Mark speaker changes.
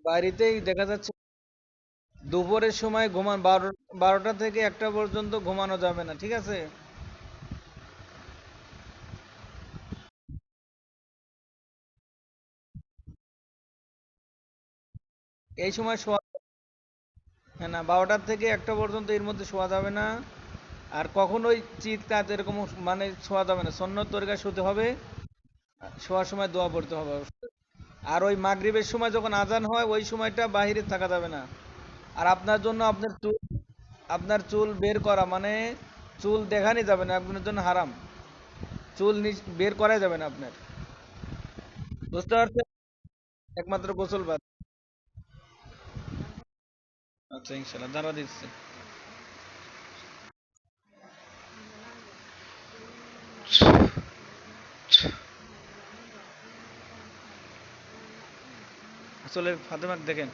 Speaker 1: বাড়িতেই দেখা যাচ্ছে দুপুরের সময় বারোটা থেকে একটা পর্যন্ত ঘুমানো যাবে না, ঠিক আছে? এই সময় শোয়া, হ্যাঁ না, 12টার থেকে একটা পর্যন্ত এর মধ্যে শোয়া যাবে না। আর কখনোই চিৎকার এরকম মানে শোয়া যাবে না, সন্ন্যত তরিকা শুতে হবে। শোয়ার সময় দোয়া পড়তে হবে অবশ্যই। আর ওই মাগরিবের সময় যখন আজান হয় ওই সময়টা বাইরে থাকা যাবে না। আর আপনার জন্য আপনার চুল বের করা মানে চুল দেখানি যাবে না, আপনার জন্য হারাম। চুল বের করা যাবে না আপনার, বুঝতে পারছেন? একমাত্র গোসল বাদ। আচ্ছা, ইনশাল্লাহ দাঁড়া দিচ্ছি। আসলে ফাতেমাকে দেখেন।